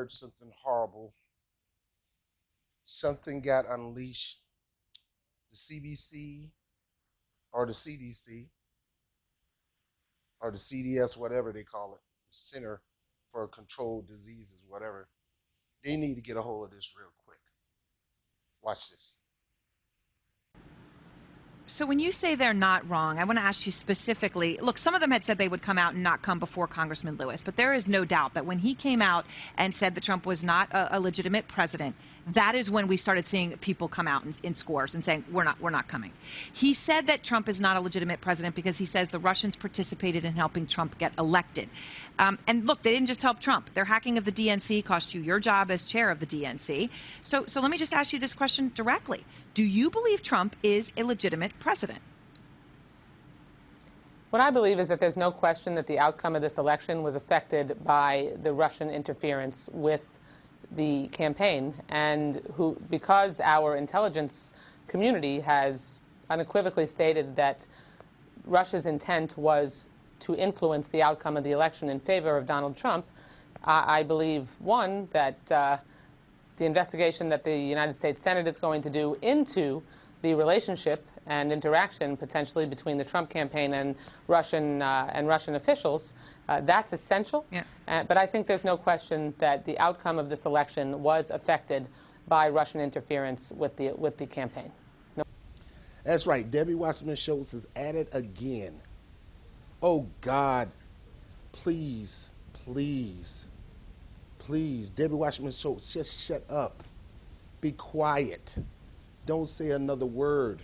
heard something horrible. Something got unleashed. The CBC or the CDC or the CDS, whatever they call it, Center for Controlled Diseases, whatever. They need to get a hold of this real quick. Watch this. So when you say they're not wrong, I want to ask you specifically, look, some of them had said they would come out and not come before Congressman Lewis, but there is no doubt that when he came out and said that Trump was not a legitimate president, that is when we started seeing people come out in scores and saying, we're not coming. He said that Trump is not a legitimate president because he says the Russians participated in helping Trump get elected. And look, they didn't just help Trump. Their hacking of the DNC cost you your job as chair of the DNC. So let me just ask you this question directly. Do you believe Trump is a legitimate president? What I believe is that there's no question that the outcome of this election was affected by the Russian interference with the campaign, and because our intelligence community has unequivocally stated that Russia's intent was to influence the outcome of the election in favor of Donald Trump, I believe, one, that the investigation that the United States Senate is going to do into the relationship and interaction potentially between the Trump campaign and Russian officials, that's essential. Yeah. But I think there's no question that the outcome of this election was affected by Russian interference with the campaign. No. That's right. Debbie Wasserman Schultz is at it again. Oh, God. Please, please, please, Debbie Wasserman Schultz, just shut up. Be quiet. Don't say another word.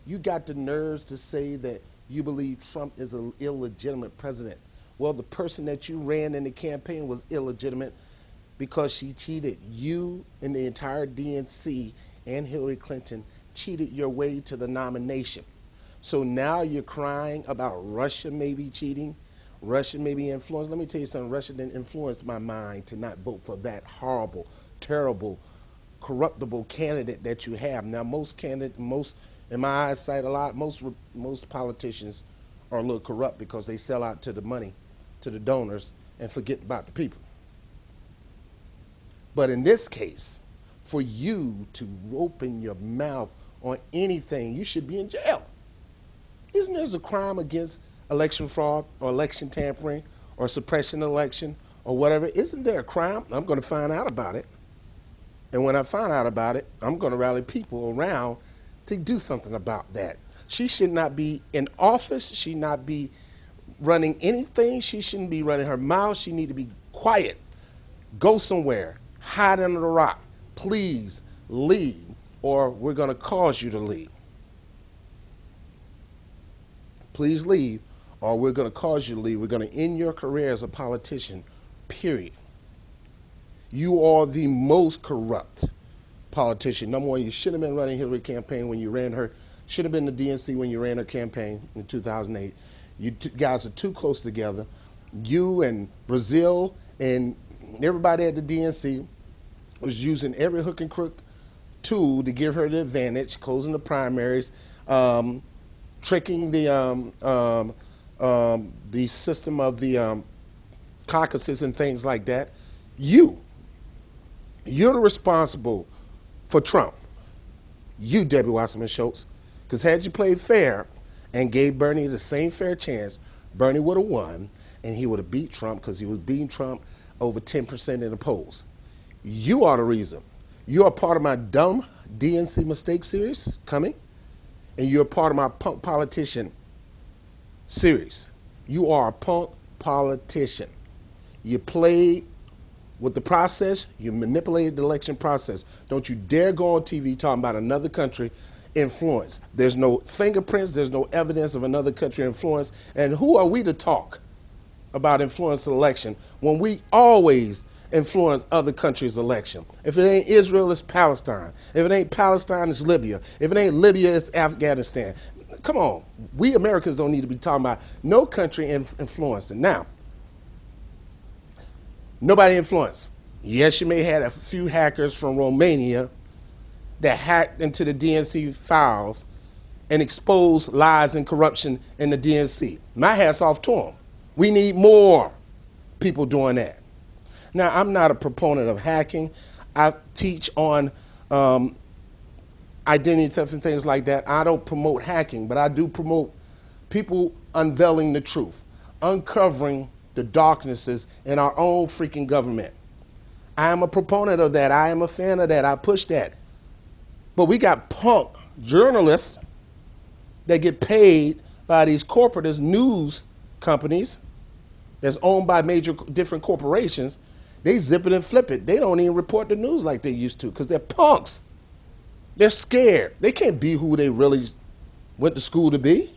You got the nerves to say that you believe Trump is an illegitimate president. Well, the person that you ran in the campaign was illegitimate because she cheated. You and the entire DNC and Hillary Clinton cheated your way to the nomination. So now you're crying about Russia maybe cheating, Russia maybe influenced. Let me tell you something, Russia didn't influence my mind to not vote for that horrible, terrible, corruptible candidate that you have. Now most in my eyesight, most politicians are a little corrupt because they sell out to the money, to the donors, and forget about the people. But in this case, for you to open your mouth on anything, you should be in jail. Isn't there a crime against election fraud or election tampering or suppression of election or whatever? Isn't there a crime? I'm going to find out about it. And when I find out about it, I'm going to rally people around to do something about that. She should not be in office. She should not be running anything. She shouldn't be running her mouth. She need to be quiet. Go somewhere. Hide under the rock. Please leave, or we're going to cause you to leave. Please leave, or we're going to cause you to leave. We're going to end your career as a politician, period. You are the most corrupt politician. Number one, you should have been running Hillary campaign when you ran her. Should have been the DNC when you ran her campaign in 2008. You guys are too close together. You and Brazil and everybody at the DNC was using every hook and crook tool to give her the advantage, closing the primaries, tricking the system of the caucuses and things like that. You're the responsible for Trump. You, Debbie Wasserman Schultz, because had you played fair and gave Bernie the same fair chance, Bernie would have won, and he would have beat Trump because he was beating Trump over 10% in the polls. You are the reason. You are part of my dumb DNC mistake series coming, and you're part of my punk politician series. You are a punk politician. You played with the process, you manipulated the election process. Don't you dare go on TV talking about another country influence. There's no fingerprints, there's no evidence of another country influence. And who are we to talk about influence election when we always influence other countries' election? If it ain't Israel, it's Palestine. If it ain't Palestine, it's Libya. If it ain't Libya, it's Afghanistan. Come on, we Americans don't need to be talking about no country influencing. Now, nobody influenced. Yes, you may have had a few hackers from Romania that hacked into the DNC files and exposed lies and corruption in the DNC. My hat's off to them. We need more people doing that. Now, I'm not a proponent of hacking. I teach on identity theft and things like that. I don't promote hacking, but I do promote people unveiling the truth, uncovering the darknesses in our own freaking government. I am a proponent of that. I am a fan of that. I push that. But we got punk journalists that get paid by these corporate news companies that's owned by major different corporations. They zip it and flip it. They don't even report the news like they used to because they're punks. They're scared. They can't be who they really went to school to be.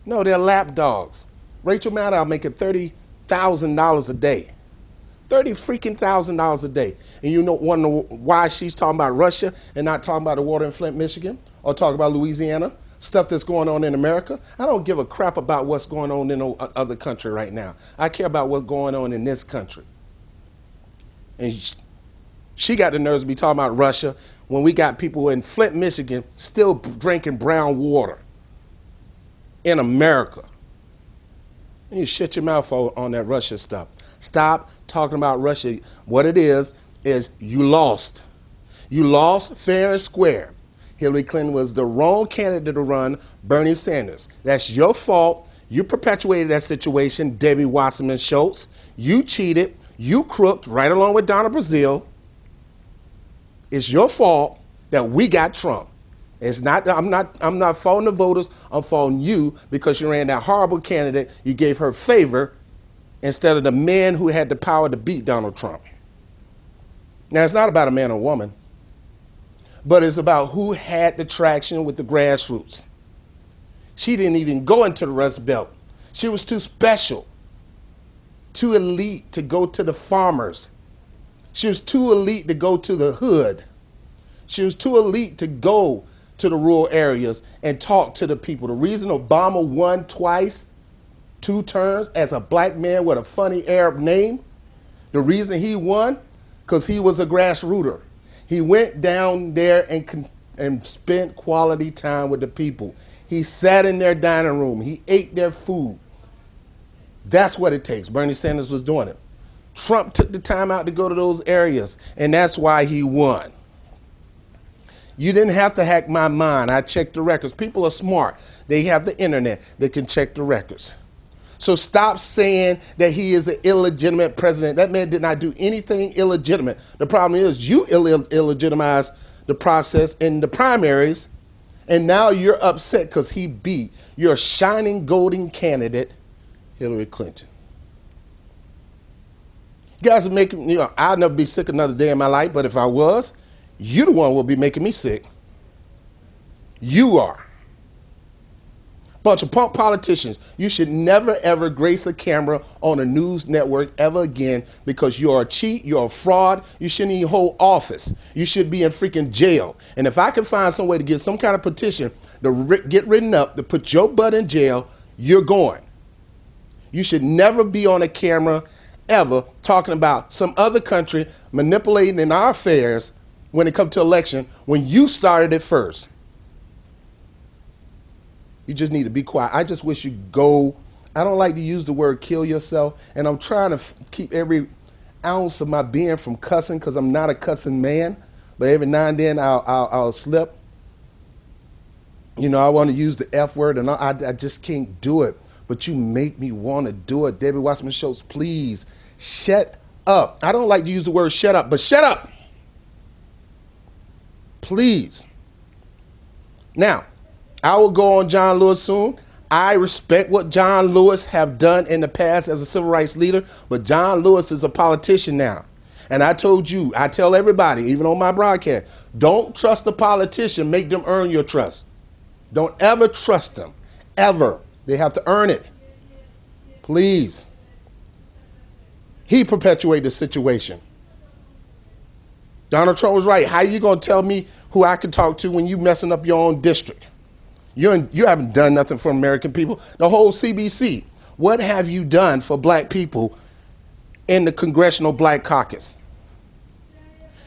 No, they're lapdogs. Rachel Maddow making $30,000 a day. $30,000 a day. And you know, wonder why she's talking about Russia and not talking about the water in Flint, Michigan, or talking about Louisiana, stuff that's going on in America? I don't give a crap about what's going on in no other country right now. I care about what's going on in this country. And she got the nerves to be talking about Russia when we got people in Flint, Michigan still drinking brown water in America. You shut your mouth on that Russia stuff. Stop talking about Russia. What it is you lost. You lost fair and square. Hillary Clinton was the wrong candidate to run Bernie Sanders. That's your fault. You perpetuated that situation, Debbie Wasserman Schultz. You cheated. You crooked right along with Donna Brazile. It's your fault that we got Trump. It's not. I'm not faulting the voters. I'm faulting you because you ran that horrible candidate. You gave her favor instead of the man who had the power to beat Donald Trump. Now, it's not about a man or woman, but it's about who had the traction with the grassroots. She didn't even go into the Rust Belt. She was too special, too elite to go to the farmers. She was too elite to go to the hood. She was too elite to go to the rural areas and talk to the people. The reason Obama won twice, 2 terms, as a black man with a funny Arab name, the reason he won, because he was a grassrooter. He went down there and spent quality time with the people. He sat in their dining room. He ate their food. That's what it takes. Bernie Sanders was doing it. Trump took the time out to go to those areas, and that's why he won. You didn't have to hack my mind. I checked the records. People are smart. They have the internet. They can check the records. So stop saying that he is an illegitimate president. That man did not do anything illegitimate. The problem is you illegitimized the process in the primaries, and now you're upset because he beat your shining golden candidate, Hillary Clinton. You guys are making, I'll never be sick another day in my life, but if I was, you the one will be making me sick. You are. Bunch of punk politicians. You should never, ever grace a camera on a news network ever again because you're a cheat, you're a fraud, you shouldn't even hold office. You should be in freaking jail. And if I can find some way to get some kind of petition to get written up to put your butt in jail, you're going. You should never be on a camera ever talking about some other country manipulating in our affairs when it comes to election when you started it first. You just need to be quiet. I just wish you'd go. I don't like to use the word kill yourself, and I'm trying to keep every ounce of my being from cussing because I'm not a cussing man, but every now and then I'll slip. I want to use the F word, and I just can't do it. But you make me want to do it. Debbie Wasserman Schultz, please, shut up. I don't like to use the word shut up, but shut up. Please. Now, I will go on John Lewis soon. I respect what John Lewis have done in the past as a civil rights leader, but John Lewis is a politician now. And I told you, I tell everybody, even on my broadcast, don't trust the politician, make them earn your trust. Don't ever trust them, ever. They have to earn it. Please. He perpetuated the situation. Donald Trump was right. How are you going to tell me who I can talk to when you messing up your own district? You haven't done nothing for American people. The whole CBC, what have you done for black people in the Congressional Black Caucus?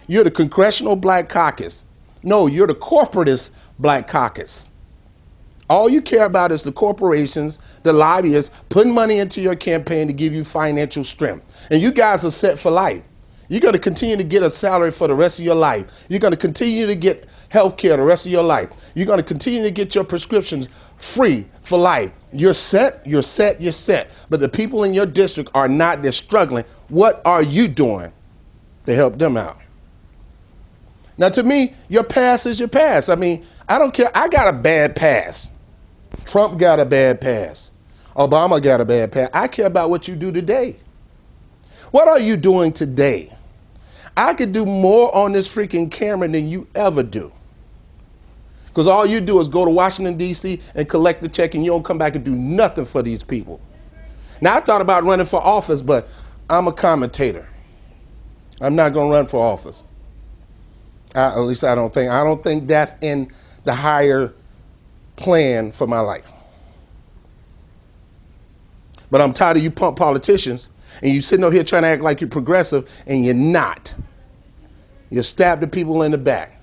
You're the Congressional Black Caucus. No, you're the corporatist Black Caucus. All you care about is the corporations, the lobbyists, putting money into your campaign to give you financial strength. And you guys are set for life. You're going to continue to get a salary for the rest of your life. You're going to continue to get health care the rest of your life. You're going to continue to get your prescriptions free for life. You're set, you're set, you're set. But the people in your district are not, they're struggling. What are you doing to help them out? Now, to me, your past is your past. I mean, I don't care. I got a bad past. Trump got a bad past. Obama got a bad past. I care about what you do today. What are you doing today? I could do more on this freaking camera than you ever do. Because all you do is go to Washington, D.C. and collect the check, and you don't come back and do nothing for these people. Now, I thought about running for office, but I'm a commentator. I'm not going to run for office. At least I don't think that's in the higher plan for my life. But I'm tired of you punk politicians, and you sitting over here trying to act like you're progressive, and you're not. You stab the people in the back.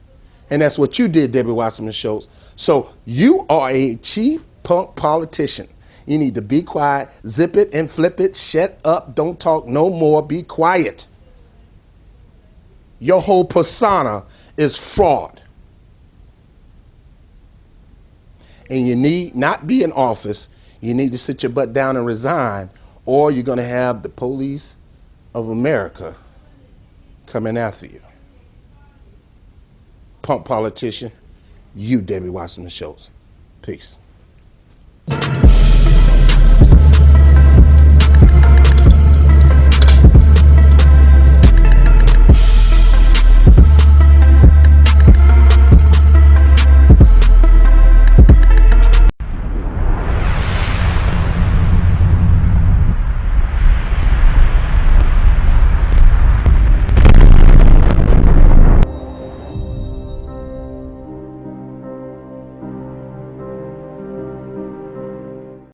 And that's what you did, Debbie Wasserman Schultz. So you are a chief punk politician. You need to be quiet, zip it and flip it, shut up, don't talk no more, be quiet. Your whole persona is fraud. And you need not be in office. You need to sit your butt down and resign, or you're going to have the police of America coming after you. Punk politician, you, Debbie Wasserman Schultz. Peace.